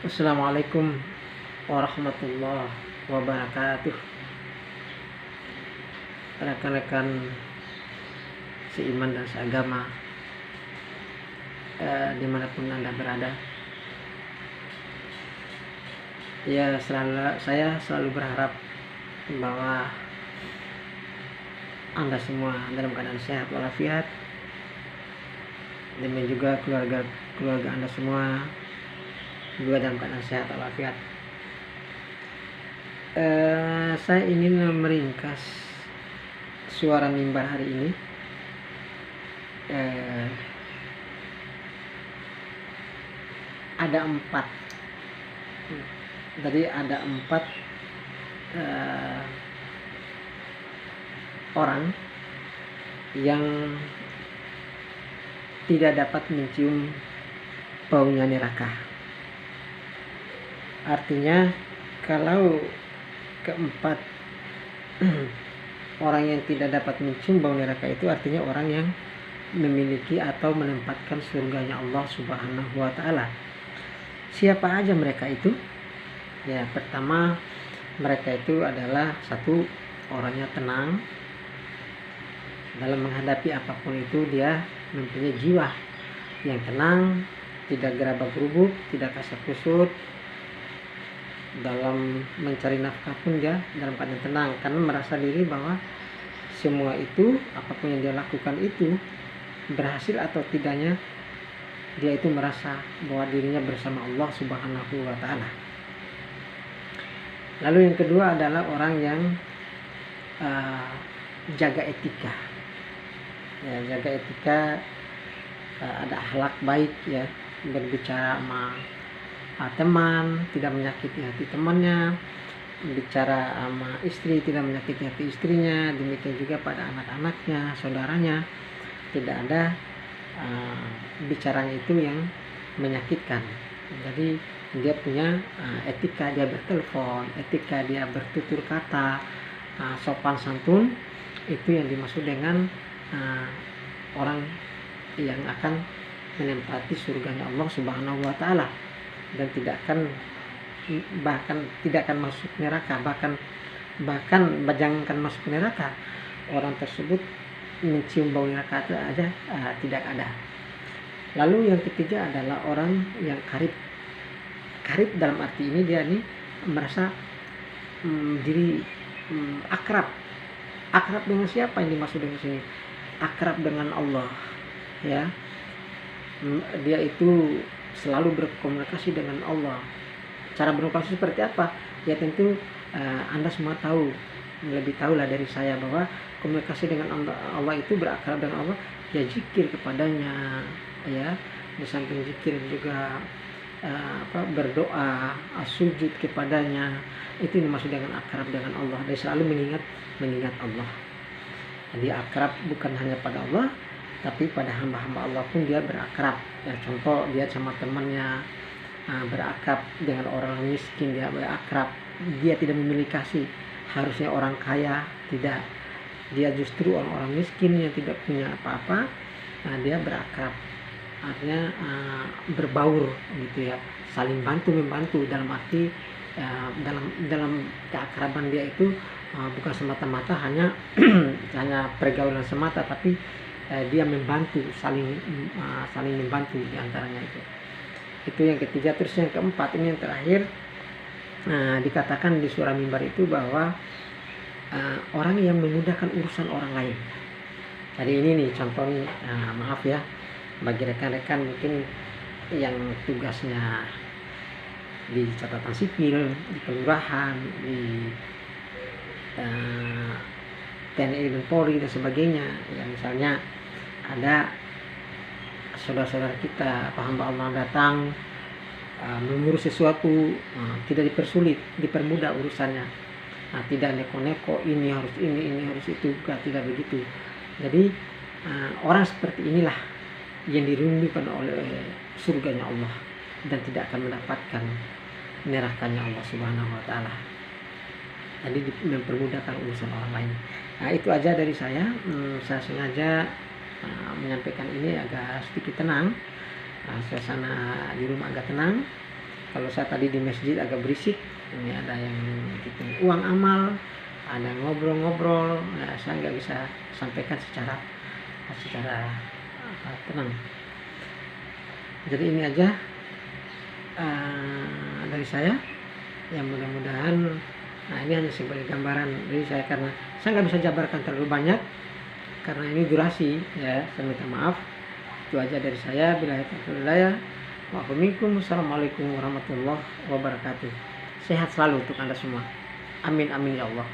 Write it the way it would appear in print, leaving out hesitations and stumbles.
Assalamualaikum warahmatullahi wabarakatuh. Rekan-rekan seiman dan seagama, dimanapun Anda berada, saya selalu berharap bahwa Anda semua dalam keadaan sehat walafiat, dan juga keluarga Anda semua juga dalam keadaan sehat walafiat. Saya ingin meringkas suara mimbar hari ini. Ada empat orang yang tidak dapat mencium baunya neraka. Artinya kalau keempat orang yang tidak dapat mencium bau neraka itu artinya orang yang memiliki atau menempatkan surganya Allah Subhanahu wa Ta'ala. Siapa aja mereka itu? Ya, pertama, mereka itu adalah satu, orangnya tenang dalam menghadapi apapun itu. Dia mempunyai jiwa yang tenang, tidak gerabak-gerubuk, tidak kasak-kusut. Dalam mencari nafkah pun dia dalam keadaan tenang, karena merasa diri bahwa semua itu, apapun yang dia lakukan itu, berhasil atau tidaknya, dia itu merasa bahwa dirinya bersama Allah Subhanahu wa Ta'ala. Lalu yang kedua adalah orang yang jaga etika. Ya, jaga etika, ada akhlak baik, ya, berbicara sama teman, tidak menyakiti hati temannya, bicara sama istri, tidak menyakiti hati istrinya, demikian juga pada anak-anaknya, saudaranya, tidak ada bicaranya itu yang menyakitkan. Jadi dia punya etika, dia bertelepon, etika dia bertutur kata, sopan santun. Itu yang dimaksud dengan orang yang akan menempati surganya Allah Subhanahu wa Ta'ala, dan tidak akan masuk neraka, bahkan jangankan masuk neraka, orang tersebut mencium bau neraka itu aja tidak ada. Lalu yang ketiga adalah orang yang karib dalam arti ini dia nih merasa diri akrab dengan siapa yang dimaksud dengan sini? Akrab dengan Allah, ya. Dia itu selalu berkomunikasi dengan Allah. Cara berkomunikasi seperti apa? Ya tentu Anda semua tahu, lebih tahu lah dari saya, bahwa komunikasi dengan Allah itu berakrab dengan Allah, ya zikir kepadanya, ya. Di samping zikir juga berdoa, sujud kepadanya. Itu yang dimaksud dengan akrab dengan Allah. Dia selalu mengingat Allah. Jadi akrab bukan hanya pada Allah, tapi pada hamba-hamba Allah pun dia berakrab. Ya, contoh dia sama temannya berakrab, dengan orang miskin dia berakrab. Dia tidak memiliki kasih, harusnya orang kaya, tidak. Dia justru orang-orang miskin yang tidak punya apa-apa, dia berakrab. Artinya berbaur gitu, ya, saling bantu-membantu, dalam arti dalam keakraban dia itu bukan semata-mata hanya pergaulan semata, tapi dia membantu, saling membantu diantaranya itu yang ketiga. Terus yang keempat, ini yang terakhir, dikatakan di surah mimbar itu bahwa orang yang memudahkan urusan orang lain. Jadi ini nih contoh nih, maaf ya bagi rekan-rekan mungkin yang tugasnya di catatan sipil, di kelurahan, di TNI dan Polri dan sebagainya, ya, misalnya ada saudara-saudara kita, hamba Allah datang mengurus sesuatu, tidak dipersulit, dipermudah urusannya, tidak neko-neko, ini harus ini harus itu, tidak begitu. Jadi orang seperti inilah yang dirindukan oleh surganya Allah, dan tidak akan mendapatkan nerakanya Allah Subhanahu wa Ta'ala. Jadi mempermudahkan urusan orang lain. Nah, itu aja dari saya. Saya sengaja menyampaikan ini agak sedikit tenang, suasana di rumah agak tenang, Kalau saya tadi di masjid agak berisik, ini ada yang hitung uang amal, ada ngobrol-ngobrol, nah, saya nggak bisa sampaikan secara tenang. Jadi ini aja dari saya, yang mudah-mudahan, nah ini hanya sebagai gambaran dari saya, karena saya nggak bisa jabarkan terlalu banyak karena ini durasi ya, saya minta maaf. Itu aja dari saya. Billahi taufiq wal hidayah. Wassalamualaikum warahmatullahi wabarakatuh. Sehat selalu untuk Anda semua. Amin amin ya Allah.